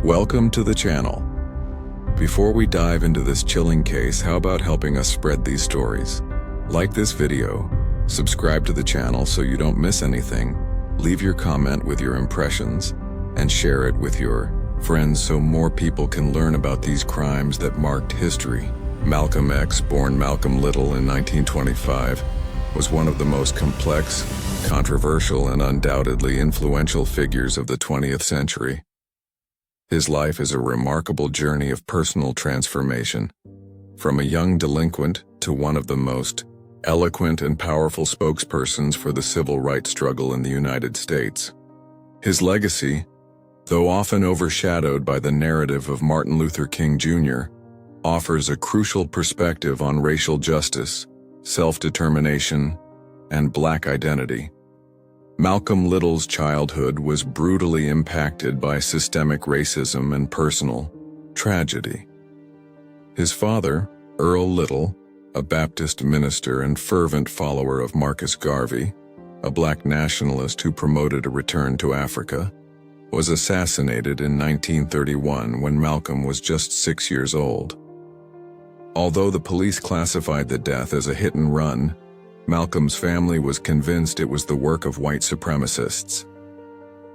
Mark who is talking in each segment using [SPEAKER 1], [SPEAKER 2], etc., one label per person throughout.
[SPEAKER 1] Welcome to the channel. Before we dive into this chilling case, how about helping us spread these stories? Like this video, subscribe to the channel so you don't miss anything, leave your comment with your impressions, and share it with your friends so more people can learn about these crimes that marked history. Malcolm X, born Malcolm Little in 1925, was one of the most complex, controversial, and undoubtedly influential figures of the 20th century. His life is a remarkable journey of personal transformation, from a young delinquent to one of the most eloquent and powerful spokespersons for the civil rights struggle in the United States. His legacy, though often overshadowed by the narrative of Martin Luther King Jr., offers a crucial perspective on racial justice, self-determination, and Black identity. Malcolm Little's childhood was brutally impacted by systemic racism and personal tragedy. His father, Earl Little, a Baptist minister and fervent follower of Marcus Garvey, a Black nationalist who promoted a return to Africa, was assassinated in 1931 when Malcolm was just 6 years old. Although the police classified the death as a hit and run, Malcolm's family was convinced it was the work of white supremacists.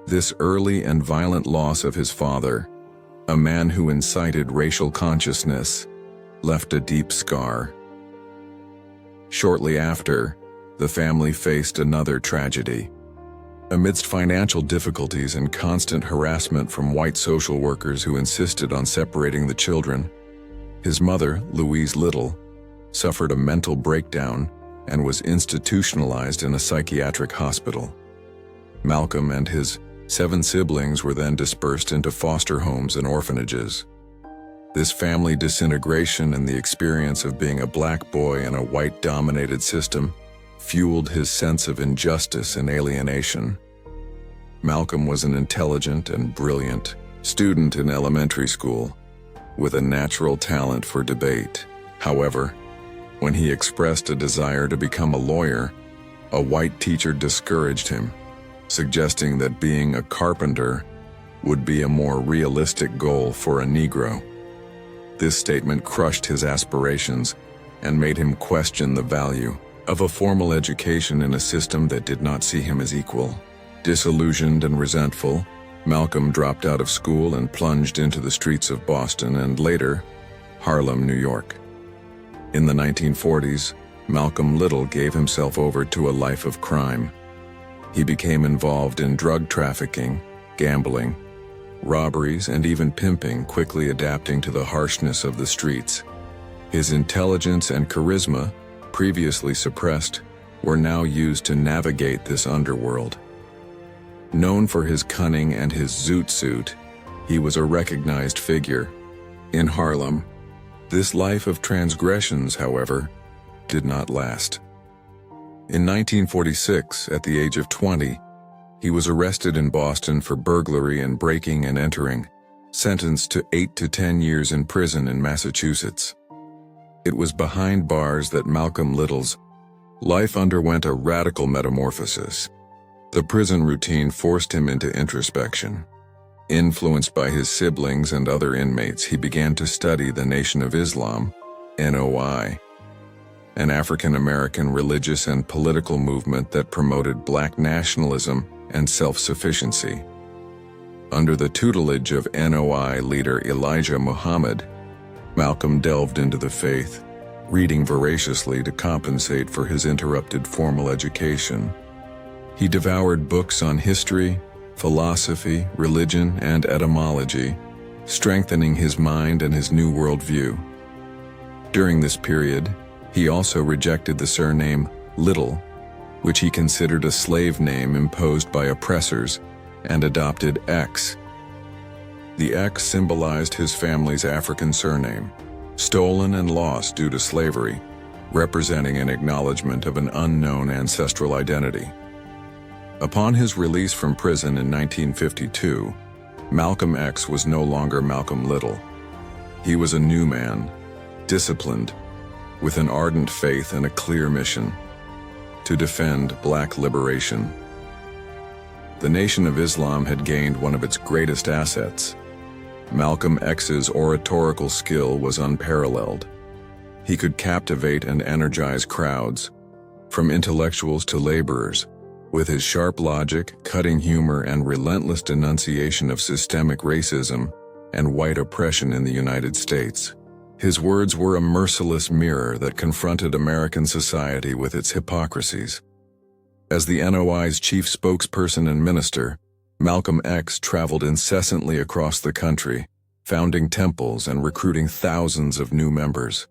[SPEAKER 1] This early and violent loss of his father, a man who incited racial consciousness, left a deep scar. Shortly after, the family faced another tragedy. Amidst financial difficulties and constant harassment from white social workers who insisted on separating the children, his mother, Louise Little, suffered a mental breakdown and was institutionalized in a psychiatric hospital. Malcolm and his 7 siblings were then dispersed into foster homes and orphanages. This family disintegration and the experience of being a Black boy in a white-dominated system fueled his sense of injustice and alienation. Malcolm was an intelligent and brilliant student in elementary school, with a natural talent for debate. However, when he expressed a desire to become a lawyer, a white teacher discouraged him, suggesting that being a carpenter would be a more realistic goal for a Negro. This statement crushed his aspirations and made him question the value of a formal education in a system that did not see him as equal. Disillusioned and resentful, Malcolm dropped out of school and plunged into the streets of Boston and later, Harlem, New York. In the 1940s, Malcolm Little gave himself over to a life of crime. He became involved in drug trafficking, gambling, robberies, and even pimping, quickly adapting to the harshness of the streets. His intelligence and charisma, previously suppressed, were now used to navigate this underworld. Known for his cunning and his zoot suit, he was a recognized figure in Harlem. This life of transgressions, however, did not last. In 1946, at the age of 20, he was arrested in Boston for burglary and breaking and entering, sentenced to 8 to 10 years in prison in Massachusetts. It was behind bars that Malcolm Little's life underwent a radical metamorphosis. The prison routine forced him into introspection. Influenced by his siblings and other inmates, he began to study the Nation of Islam, NOI, an African-American religious and political movement that promoted Black nationalism and self-sufficiency. Under the tutelage of NOI leader Elijah Muhammad, Malcolm delved into the faith, reading voraciously to compensate for his interrupted formal education. He devoured books on history, philosophy, religion, and etymology, strengthening his mind and his new worldview. During this period, he also rejected the surname Little, which he considered a slave name imposed by oppressors, and adopted X. The X symbolized his family's African surname, stolen and lost due to slavery, representing an acknowledgement of an unknown ancestral identity. Upon his release from prison in 1952, Malcolm X was no longer Malcolm Little. He was a new man, disciplined, with an ardent faith and a clear mission: to defend Black liberation. The Nation of Islam had gained one of its greatest assets: Malcolm X's oratorical skill was unparalleled. He could captivate and energize crowds, from intellectuals to laborers, with his sharp logic, cutting humor, and relentless denunciation of systemic racism and white oppression in the United States. His words were a merciless mirror that confronted American society with its hypocrisies. As the NOI's chief spokesperson and minister, Malcolm X traveled incessantly across the country, founding temples and recruiting thousands of new members.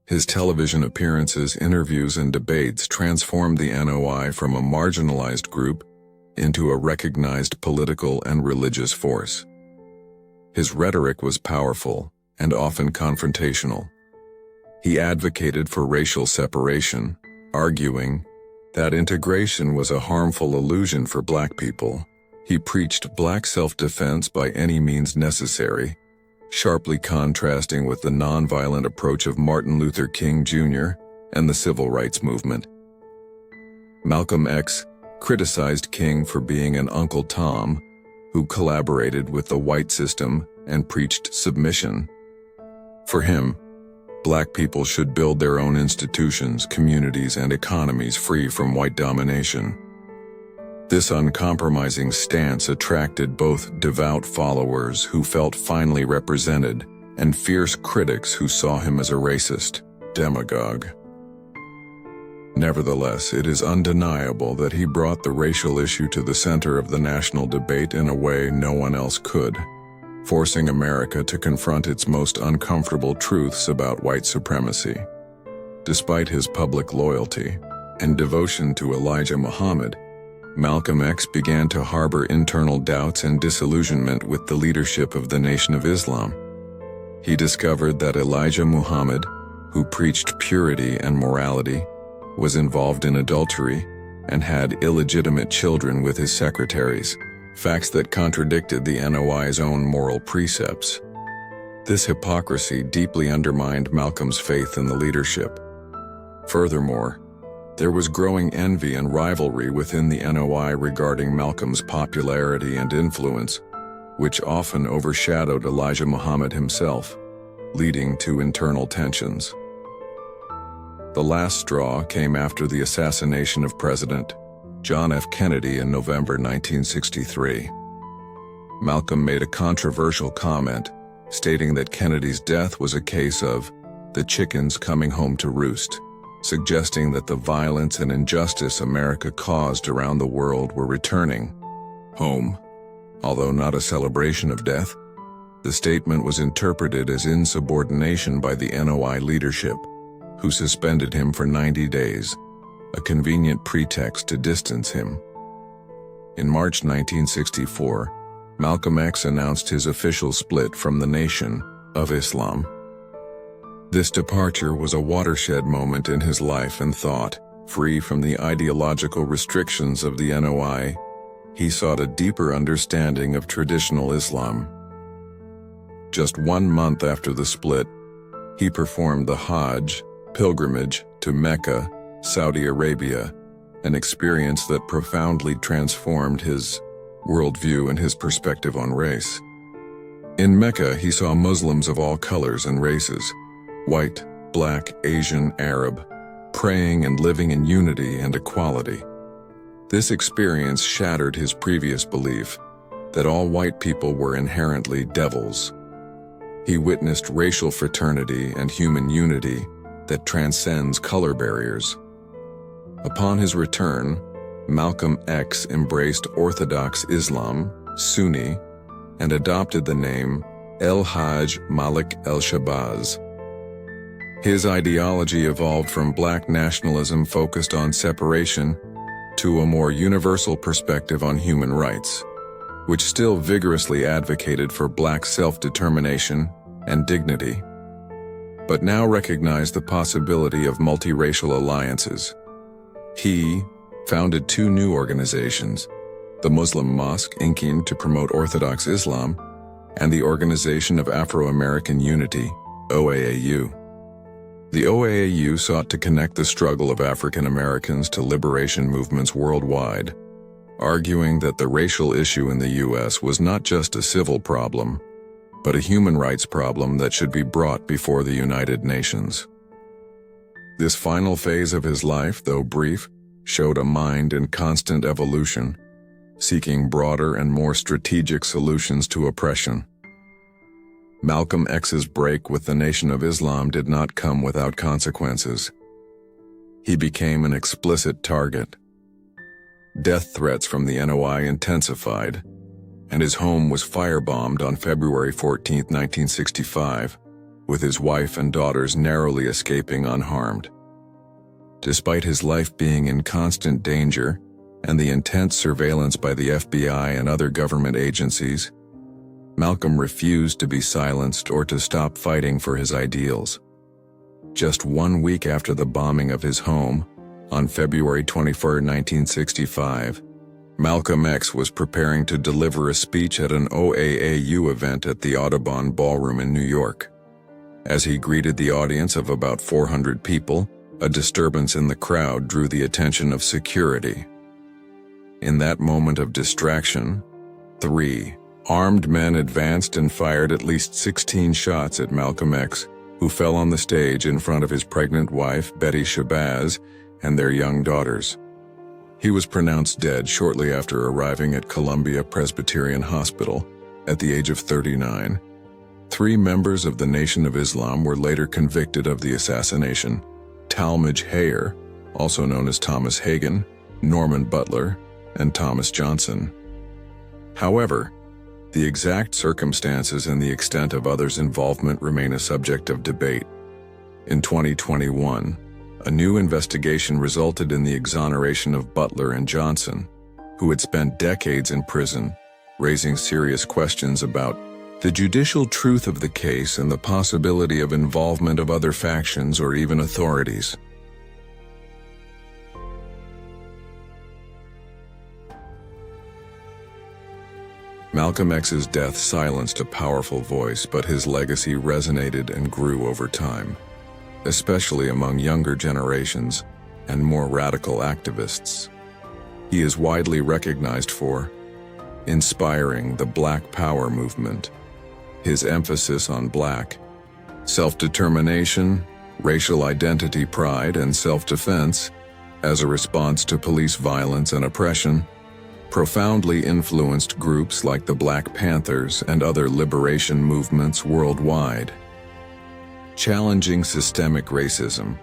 [SPEAKER 1] His television appearances, interviews, and debates transformed the NOI from a marginalized group into a recognized political and religious force. His rhetoric was powerful and often confrontational. He advocated for racial separation, arguing that integration was a harmful illusion for Black people. He preached Black self-defense by any means necessary, sharply contrasting with the nonviolent approach of Martin Luther King Jr. and the Civil Rights Movement. Malcolm X criticized King for being an Uncle Tom who collaborated with the white system and preached submission. For him, Black people should build their own institutions, communities, and economies free from white domination. This uncompromising stance attracted both devout followers who felt finally represented and fierce critics who saw him as a racist demagogue. Nevertheless, it is undeniable that he brought the racial issue to the center of the national debate in a way no one else could, forcing America to confront its most uncomfortable truths about white supremacy. Despite his public loyalty and devotion to Elijah Muhammad, Malcolm X began to harbor internal doubts and disillusionment with the leadership of the Nation of Islam. He discovered that Elijah Muhammad, who preached purity and morality, was involved in adultery and had illegitimate children with his secretaries, facts that contradicted the NOI's own moral precepts. This hypocrisy deeply undermined Malcolm's faith in the leadership. Furthermore, there was growing envy and rivalry within the NOI regarding Malcolm's popularity and influence, which often overshadowed Elijah Muhammad himself, leading to internal tensions. The last straw came after the assassination of President John F. Kennedy in November 1963. Malcolm made a controversial comment, stating that Kennedy's death was a case of the chickens coming home to roost, suggesting that the violence and injustice America caused around the world were returning home. Although not a celebration of death, the statement was interpreted as insubordination by the NOI leadership, who suspended him for 90 days, a convenient pretext to distance him. In March 1964, Malcolm X announced his official split from the Nation of Islam. This departure was a watershed moment in his life and thought. Free from the ideological restrictions of the NOI, he sought a deeper understanding of traditional Islam. Just 1 month after the split, he performed the Hajj pilgrimage to Mecca, Saudi Arabia, an experience that profoundly transformed his worldview and his perspective on race. In Mecca, he saw Muslims of all colors and races, white, Black, Asian, Arab, praying and living in unity and equality. This experience shattered his previous belief that all white people were inherently devils. He witnessed racial fraternity and human unity that transcends color barriers. Upon his return, Malcolm X embraced Orthodox Islam, Sunni, and adopted the name El-Hajj Malik el-Shabazz. His ideology evolved from Black nationalism focused on separation to a more universal perspective on human rights, which still vigorously advocated for Black self-determination and dignity, but now recognized the possibility of multiracial alliances. He founded 2 new organizations, the Muslim Mosque inking to promote Orthodox Islam, and the Organization of Afro-American Unity, OAAU. The OAAU sought to connect the struggle of African Americans to liberation movements worldwide, arguing that the racial issue in the U.S. was not just a civil problem, but a human rights problem that should be brought before the United Nations. This final phase of his life, though brief, showed a mind in constant evolution, seeking broader and more strategic solutions to oppression. Malcolm X's break with the Nation of Islam did not come without consequences. He became an explicit target. Death threats from the NOI intensified, and his home was firebombed on February 14, 1965, with his wife and daughters narrowly escaping unharmed. Despite his life being in constant danger and the intense surveillance by the FBI and other government agencies, Malcolm refused to be silenced or to stop fighting for his ideals. Just 1 week after the bombing of his home, on February 21, 1965, Malcolm X was preparing to deliver a speech at an OAAU event at the Audubon Ballroom in New York. As he greeted the audience of about 400 people, a disturbance in the crowd drew the attention of security. In that moment of distraction, 3 armed men advanced and fired at least 16 shots at Malcolm X, who fell on the stage in front of his pregnant wife, Betty Shabazz, and their young daughters. He was pronounced dead shortly after arriving at Columbia Presbyterian Hospital at the age of 39. 3 members of the Nation of Islam were later convicted of the assassination: Talmadge Hayer, also known as Thomas Hagen, Norman Butler, and Thomas Johnson. However, the exact circumstances and the extent of others' involvement remain a subject of debate. In 2021, a new investigation resulted in the exoneration of Butler and Johnson, who had spent decades in prison, raising serious questions about the judicial truth of the case and the possibility of involvement of other factions or even authorities. Malcolm X's death silenced a powerful voice, but his legacy resonated and grew over time, especially among younger generations and more radical activists. He is widely recognized for inspiring the Black Power movement, his emphasis on Black self-determination, racial identity pride, and self-defense as a response to police violence and oppression, profoundly influenced groups like the Black Panthers and other liberation movements worldwide. Challenging systemic racism.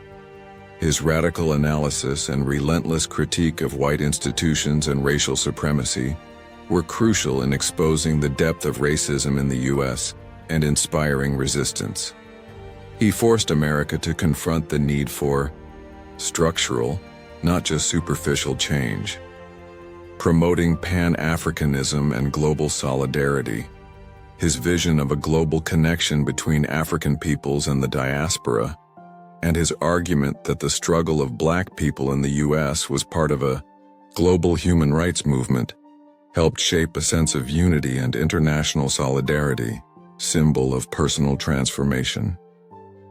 [SPEAKER 1] His radical analysis and relentless critique of white institutions and racial supremacy were crucial in exposing the depth of racism in the U.S. and inspiring resistance. He forced America to confront the need for structural, not just superficial change. Promoting Pan-Africanism and global solidarity. His vision of a global connection between African peoples and the diaspora, and his argument that the struggle of Black people in the U.S. was part of a global human rights movement, helped shape a sense of unity and international solidarity, symbol of personal transformation.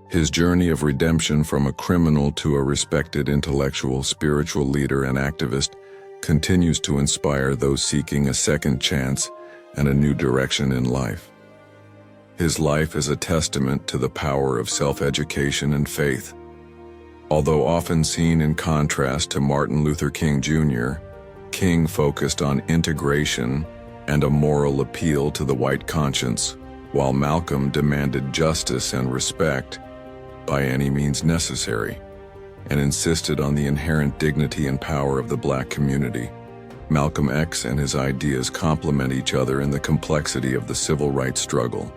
[SPEAKER 1] His journey of redemption from a criminal to a respected intellectual, spiritual leader and activist continues to inspire those seeking a second chance and a new direction in life. His life is a testament to the power of self-education and faith. Although often seen in contrast to Martin Luther King Jr., King focused on integration and a moral appeal to the white conscience, while Malcolm demanded justice and respect by any means necessary, and insisted on the inherent dignity and power of the Black community. Malcolm X and his ideas complement each other in the complexity of the civil rights struggle.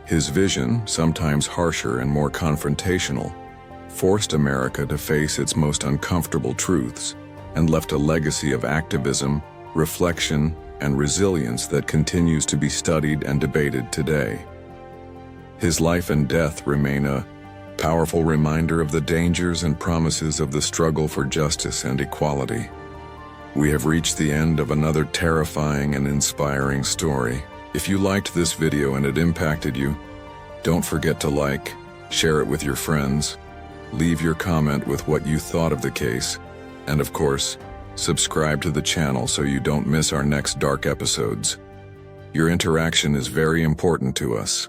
[SPEAKER 1] His vision, sometimes harsher and more confrontational, forced America to face its most uncomfortable truths and left a legacy of activism, reflection, and resilience that continues to be studied and debated today. His life and death remain a powerful reminder of the dangers and promises of the struggle for justice and equality. We have reached the end of another terrifying and inspiring story. If you liked this video and it impacted you, don't forget to like, share it with your friends, leave your comment with what you thought of the case, and of course, subscribe to the channel so you don't miss our next dark episodes. Your interaction is very important to us.